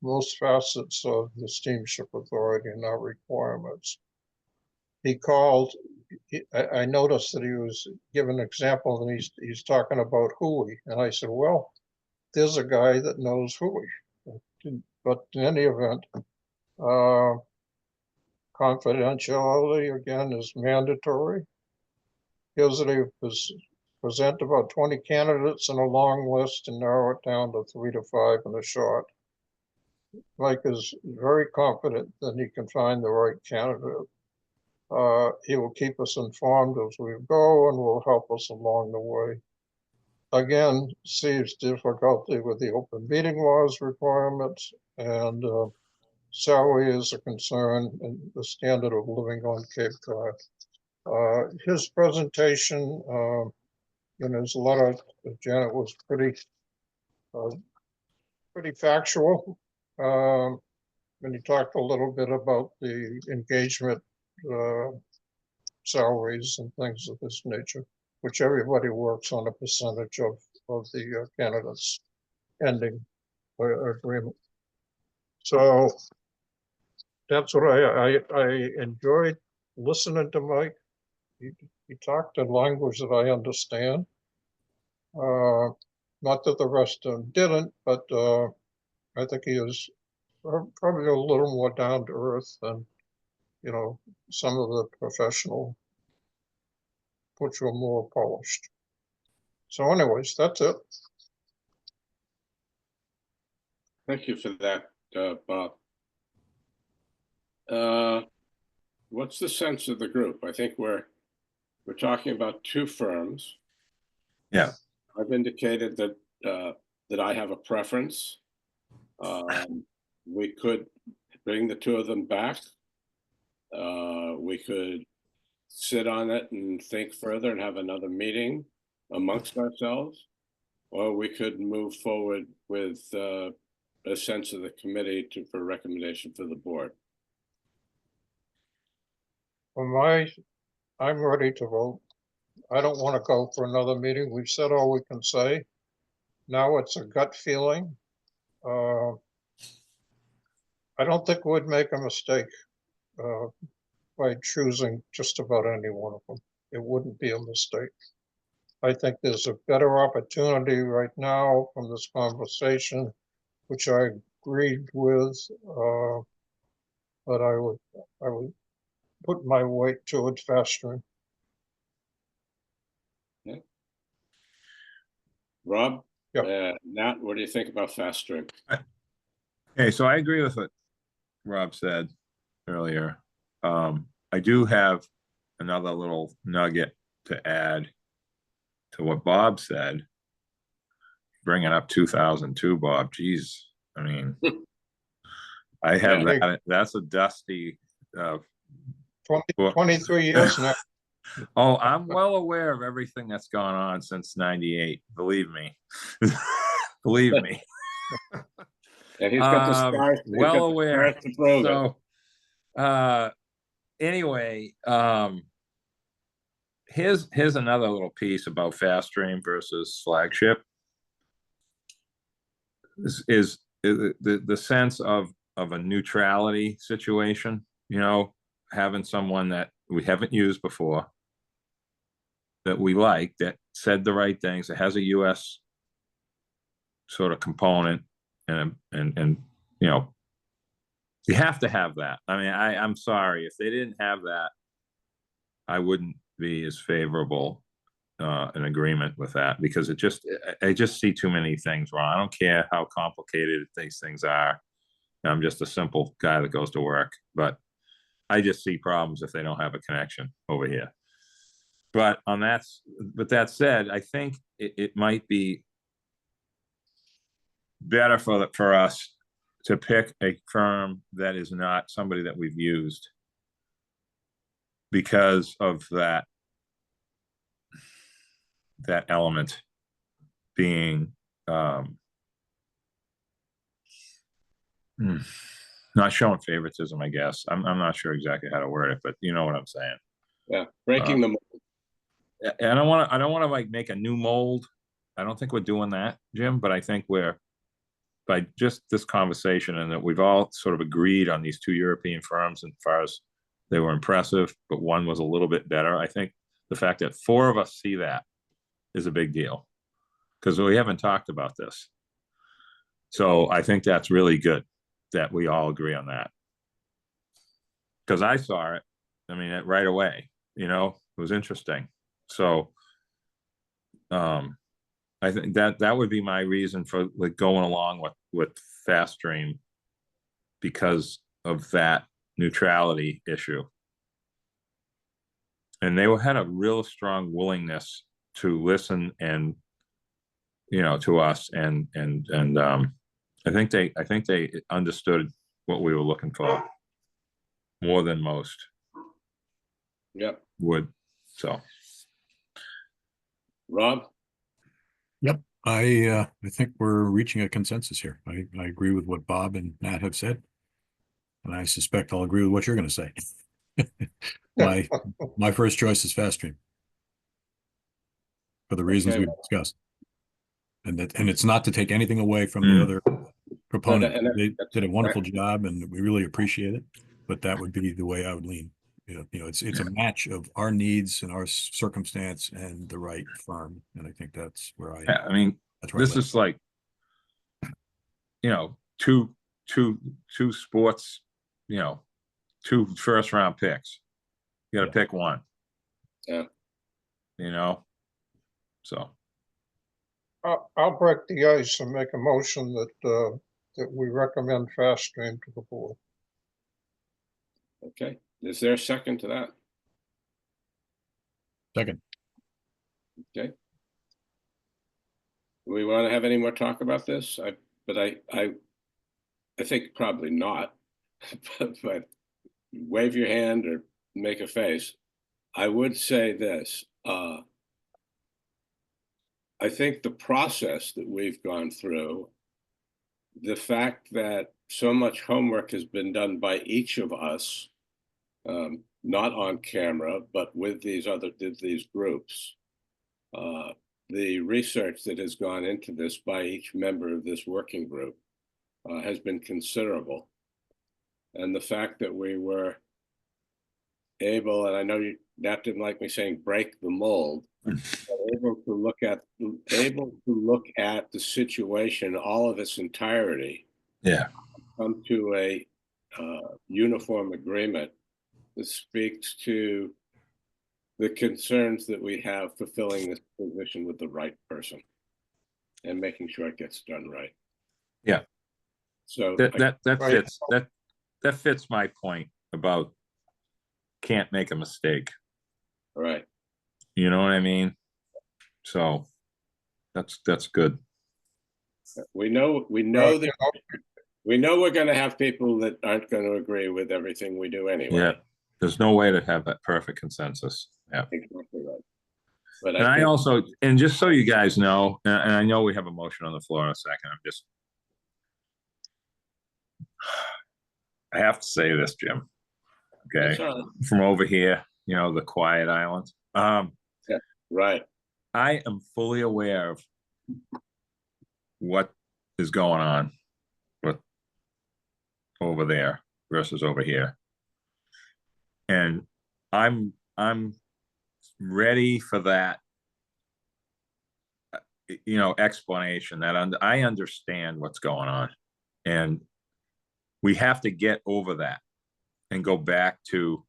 most facets of the Steamship Authority and our requirements. He called, I noticed that he was giving an example and he's talking about Hui. And I said, well, there's a guy that knows Hui. But in any event, confidentiality again is mandatory. Here's that he present about 20 candidates in a long list and narrow it down to 3 to 5 in a short. Mike is very confident that he can find the right candidate. He will keep us informed as we go and will help us along the way. Again, sees difficulty with the open meeting laws requirements, and salary is a concern and the standard of living on Cape Cod. His presentation, there's a lot of, Janet was pretty factual. And he talked a little bit about the engagement salaries and things of this nature, which everybody works on a percentage of the candidates ending agreement. So that's what I enjoyed listening to Mike. He talked in language that I understand. Not that the rest of them didn't, but I think he is probably a little more down to earth than, some of the professional, which were more polished. So anyways, that's it. Thank you for that, Bob. What's the sense of the group? I think we're talking about two firms. Yeah. I've indicated that that I have a preference. We could bring the two of them back. We could sit on it and think further and have another meeting amongst ourselves, or we could move forward with a sense of the committee for recommendation for the board. I'm ready to vote. I don't want to go for another meeting. We've said all we can say. Now it's a gut feeling. I don't think we'd make a mistake by choosing just about any one of them. It wouldn't be a mistake. I think there's a better opportunity right now from this conversation, which I agreed with, but I would put my weight towards fastering. Rob? Yeah. Nat, what do you think about fastering? Okay, so I agree with what Rob said earlier. I do have another little nugget to add to what Bob said. Bringing up 2002, Bob. Geez, I mean, I have Yeah. that. That's a dusty. 23 years now. Oh, I'm well aware of everything that's gone on since '98. Believe me, believe me. And he's got the scars. Well aware. To prove it. So, anyway, here's another little piece about Fast Stream versus Flagship. Is the sense of a neutrality situation. Having someone that we haven't used before, that we like, that said the right things, that has a U.S. sort of component, and you have to have that. I mean, I'm sorry if they didn't have that, I wouldn't be as favorable in agreement with that, because I just see too many things wrong. I don't care how complicated these things are. I'm just a simple guy that goes to work, but I just see problems if they don't have a connection over here. But that said, I think it might be better for us to pick a firm that is not somebody that we've used, because of that element being not showing favoritism, I guess. I'm not sure exactly how to word it, but you know what I'm saying. Yeah, breaking the mold. I don't want to like make a new mold. I don't think we're doing that, Jim, but I think we're, by just this conversation, and that we've all sort of agreed on these two European firms, as far as they were impressive, but one was a little bit better. I think the fact that four of us see that is a big deal, because we haven't talked about this. So I think that's really good that we all agree on that. Because I saw it, I mean, right away, it was interesting. So I think that would be my reason for like going along with Fast Stream, because of that neutrality issue. And they had a real strong willingness to listen and to us, and I think they understood what we were looking for more than most. Yep. Would. So, Rob? Yep. I think we're reaching a consensus here. I agree with what Bob and Nat have said, and I suspect I'll agree with what you're going to say. My first choice is Fast Stream, for the reasons we've discussed, and it's not to take anything away from the other proponent. They did a wonderful job, and we really appreciate it. But that would be the way I would lean. It's a match of our needs and our circumstance and the right firm, and I think that's where I mean, that's where this is like, two two sports, you know, 2 first-round picks. You gotta pick one. Yeah. You know, so. I'll break the ice and make a motion that, that we recommend Fast Stream to the board. Okay, is there a second to that? Second. Okay. Do we want to have any more talk about this? I think probably not, but wave your hand or make a face. I would say this, I think the process that we've gone through, the fact that so much homework has been done by each of us, not on camera, but with these groups, the research that has gone into this by each member of this working group has been considerable. And the fact that we were able, and I know Nat didn't like me saying break the mold, able to look at the situation, all of its entirety, Yeah. come to a uniform agreement that speaks to the concerns that we have fulfilling this position with the right person and making sure it gets done right. Yeah. So That fits my point about can't make a mistake. right. You know what I mean? So that's good. We know You that know, we know we're going to have people that aren't going to agree with everything we do anyway. Yeah. There's no way to have that perfect consensus. Yeah. Exactly right. But And I think, also, and just so you guys know, and I know we have a motion on the floor in a second, I have to say this, Jim. that's Okay. all right. From over here, you know, the quiet island. Right. I am fully aware of what is going on with over there versus over here. And I'm ready for that, you know, explanation that I understand what's going on. And we have to get over that and go back to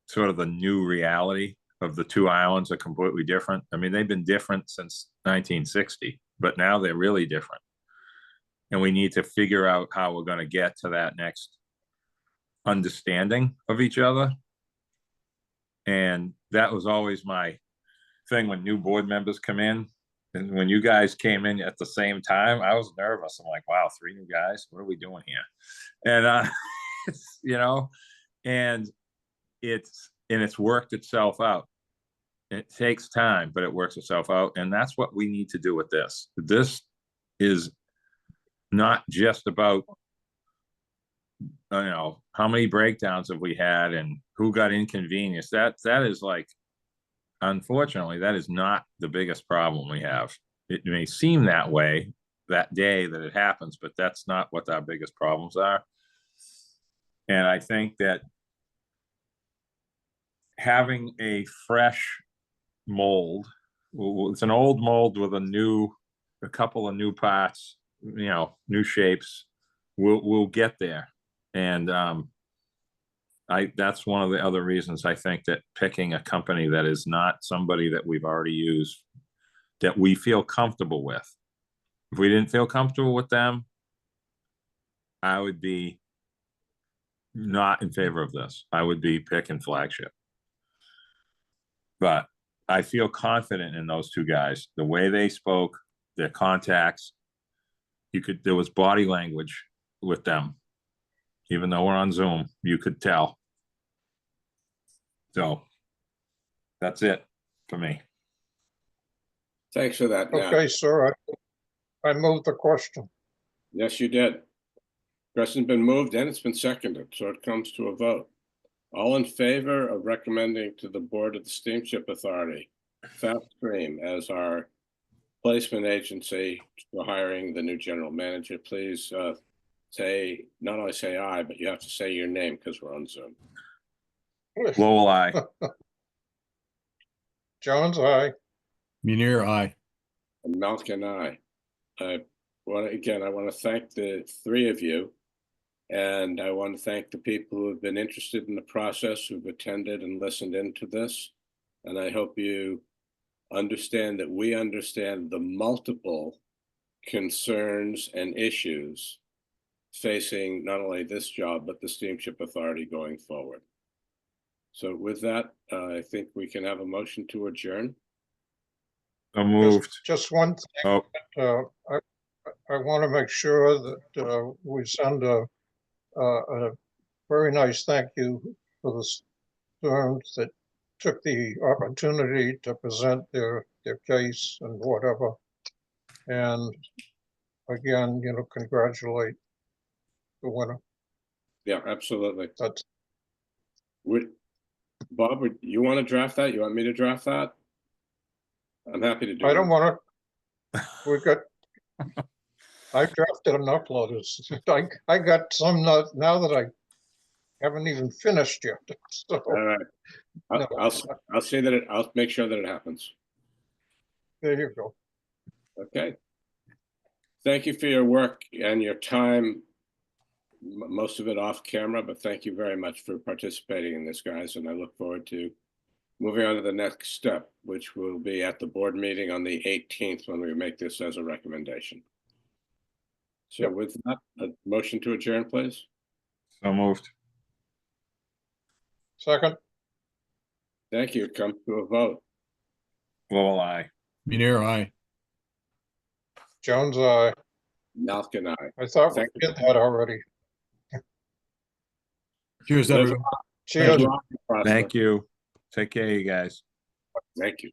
sort of the new reality of the 2 islands are completely different. I mean, they've been different since 1960, but now they're really different. And we need to figure out how we're going to get to that next understanding of each other. And that was always my thing when new board members come in. And when you guys came in at the same time, I was nervous. I'm like, wow, 3 new guys, what are we doing here? And you know, and it's worked itself out. It takes time, but it works itself out. And that's what we need to do with this. This is not just about, you know, how many breakdowns have we had and who got inconvenienced. That is like, unfortunately, that is not the biggest problem we have. It may seem that way that day that it happens, but that's not what our biggest problems are. And I think that having a fresh mold, it's an old mold with a couple of new parts, you know, new shapes, we'll get there. And that's one of the other reasons I think that picking a company that is not somebody that we've already used, that we feel comfortable with. If we didn't feel comfortable with them, I would be not in favor of this. I would be picking Flagship. But I feel confident in those 2 guys, the way they spoke, their contacts. There was body language with them. Even though we're on Zoom, you could tell. So that's it for me. Thanks for that, Nat. Okay, sir, I moved the question. Yes, you did. Question's been moved and it's been seconded, so it comes to a vote. All in favor of recommending to the board of the Steamship Authority, Fast Stream as our placement agency for hiring the new general manager, please not only say aye, but you have to say your name because we're on Zoom. Lowell, aye. Jones, aye. Munir, aye. And Malkin, aye. I want to thank the 3 of you And I want to thank the people who have been interested in the process, who've attended and listened into this. And I hope you understand that we understand the multiple concerns and issues facing not only this job, but the Steamship Authority going forward. So with that, I think we can have a motion to adjourn. So moved. Just one thing, Oh, I want to make sure that we send a very nice thank you for the firms that took the opportunity to present their case and whatever. And again, congratulate the winner. Yeah, absolutely. That's, Bob, you want to draft that? You want me to draft that? I'm happy to do I it. don't want to, I drafted and uploaded. I got some now that I haven't even finished yet. So, All right. No. I'll say that I'll make sure that it happens. there you go. Okay. Thank you for your work and your time, most of it off camera, but thank you very much for participating in this, guys. And I look forward to moving on to the next step, which will be at the board meeting on the 18th when we make this as a recommendation. So with that, a motion to adjourn, please. so moved. Second, Thank you. Come to a vote. Lowell, I. Munir, aye. Jones, Malk and I. I thought we Thank you. did that already. Cheers, There's everyone. Cheers. Thank you. Take care, you guys. Thank you.